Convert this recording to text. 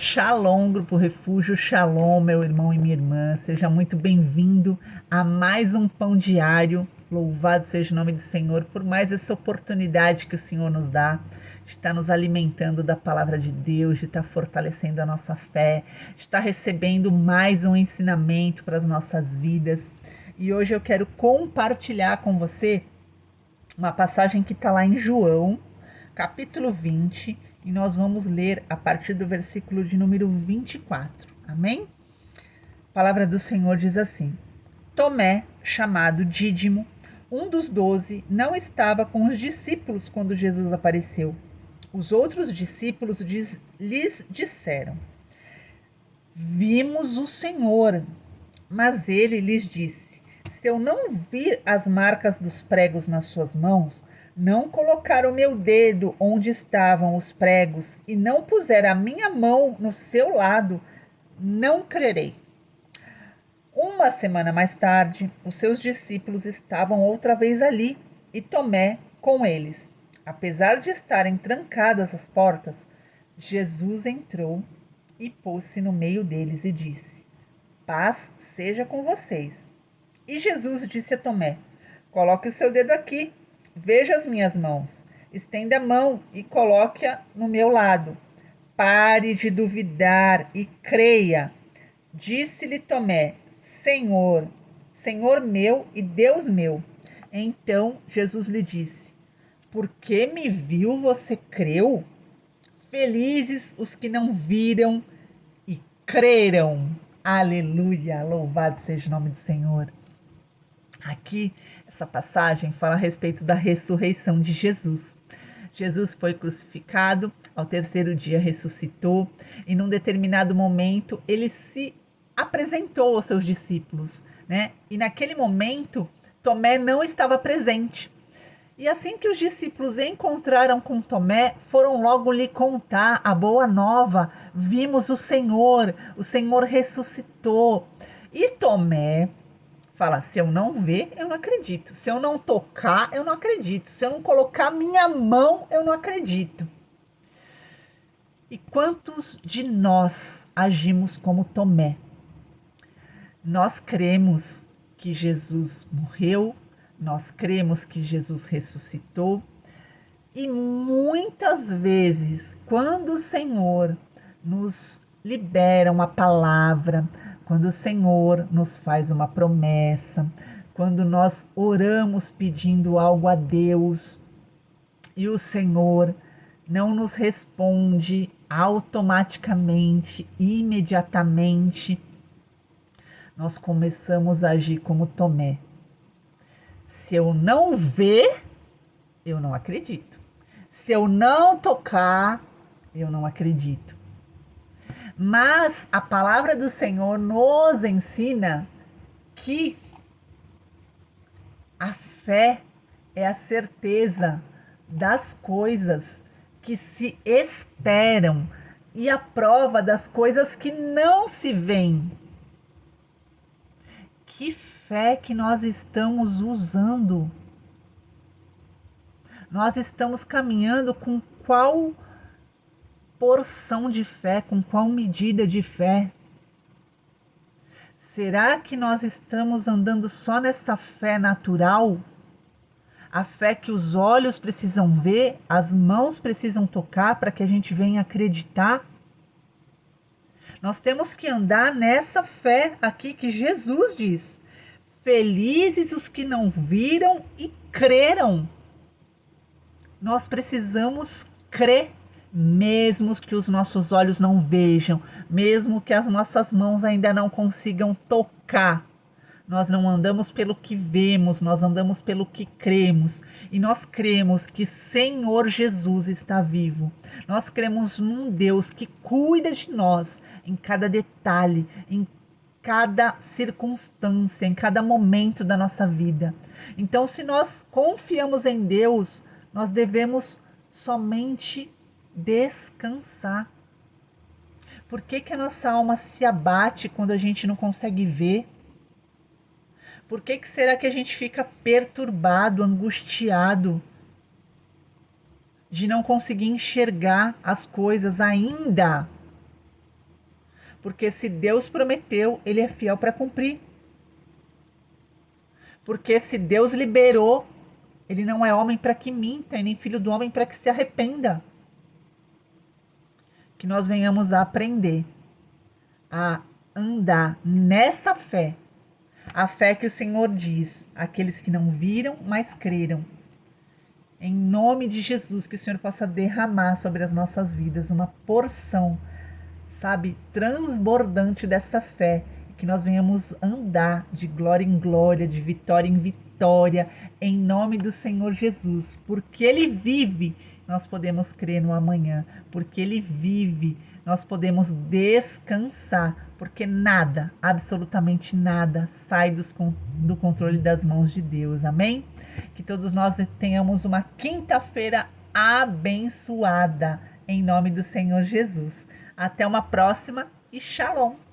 Shalom, Grupo Refúgio, Shalom, meu irmão e minha irmã, seja muito bem-vindo a mais um Pão Diário. Louvado seja o nome do Senhor por mais essa oportunidade que o Senhor nos dá de estar nos alimentando da palavra de Deus, de estar fortalecendo a nossa fé, de estar recebendo mais um ensinamento para as nossas vidas. E hoje eu quero compartilhar com você uma passagem que está lá em João, capítulo 20, e nós vamos ler a partir do versículo de número 24. Amém? A palavra do Senhor diz assim: Tomé, chamado Dídimo, um dos 12, não estava com os discípulos quando Jesus apareceu. Os outros discípulos lhes disseram: Vimos o Senhor. Mas ele lhes disse: Se eu não vir as marcas dos pregos nas suas mãos, não colocar o meu dedo onde estavam os pregos e não puser a minha mão no seu lado, não crerei. Uma semana mais tarde, os seus discípulos estavam outra vez ali e Tomé com eles. Apesar de estarem trancadas as portas, Jesus entrou e pôs-se no meio deles e disse: Paz seja com vocês. E Jesus disse a Tomé: Coloque o seu dedo aqui, veja as minhas mãos. Estenda a mão e coloque-a no meu lado. Pare de duvidar e creia. Disse-lhe Tomé: Senhor, Senhor meu e Deus meu. Então Jesus lhe disse: Porque me viu, você creu? Felizes os que não viram e creram. Aleluia, louvado seja o nome do Senhor. Aqui, essa passagem fala a respeito da ressurreição de Jesus. Jesus foi crucificado, ao terceiro dia ressuscitou, e num determinado momento ele se apresentou aos seus discípulos, né? E naquele momento, Tomé não estava presente. E assim que os discípulos encontraram com Tomé, foram logo lhe contar a boa nova: vimos o Senhor ressuscitou. E Tomé fala: se eu não ver, eu não acredito. Se eu não tocar, eu não acredito. Se eu não colocar minha mão, eu não acredito. E quantos de nós agimos como Tomé? Nós cremos que Jesus morreu, nós cremos que Jesus ressuscitou, e muitas vezes, quando o Senhor nos libera uma palavra, quando o Senhor nos faz uma promessa, quando nós oramos pedindo algo a Deus e o Senhor não nos responde automaticamente, imediatamente, nós começamos a agir como Tomé. Se eu não ver, eu não acredito. Se eu não tocar, eu não acredito. Mas a palavra do Senhor nos ensina que a fé é a certeza das coisas que se esperam e a prova das coisas que não se veem. Que fé que nós estamos usando? Nós estamos caminhando com qual porção de fé, com qual medida de fé? Será que nós estamos andando só nessa fé natural? A fé que os olhos precisam ver, as mãos precisam tocar para que a gente venha acreditar? Nós temos que andar nessa fé aqui que Jesus diz: felizes os que não viram e creram. Nós precisamos crer, mesmo que os nossos olhos não vejam, mesmo que as nossas mãos ainda não consigam tocar. Nós não andamos pelo que vemos, nós andamos pelo que cremos. E nós cremos que Senhor Jesus está vivo. Nós cremos num Deus que cuida de nós em cada detalhe, em cada circunstância, em cada momento da nossa vida. Então, se nós confiamos em Deus, nós devemos somente descansar. Por que que a nossa alma se abate quando a gente não consegue ver? Por que que será que a gente fica perturbado, angustiado, de não conseguir enxergar as coisas ainda? Porque se Deus prometeu, Ele é fiel para cumprir. Porque se Deus liberou, Ele não é homem para que minta, e nem filho do homem para que se arrependa. Que nós venhamos a aprender a andar nessa fé. A fé que o Senhor diz, aqueles que não viram, mas creram. Em nome de Jesus, que o Senhor possa derramar sobre as nossas vidas uma porção, sabe, transbordante dessa fé. Que nós venhamos andar de glória em glória, de vitória em vitória, em nome do Senhor Jesus. Porque Ele vive, nós podemos crer no amanhã. Porque Ele vive, nós podemos descansar. Porque nada, absolutamente nada, sai do controle das mãos de Deus. Amém? Que todos nós tenhamos uma quinta-feira abençoada, em nome do Senhor Jesus. Até uma próxima e shalom!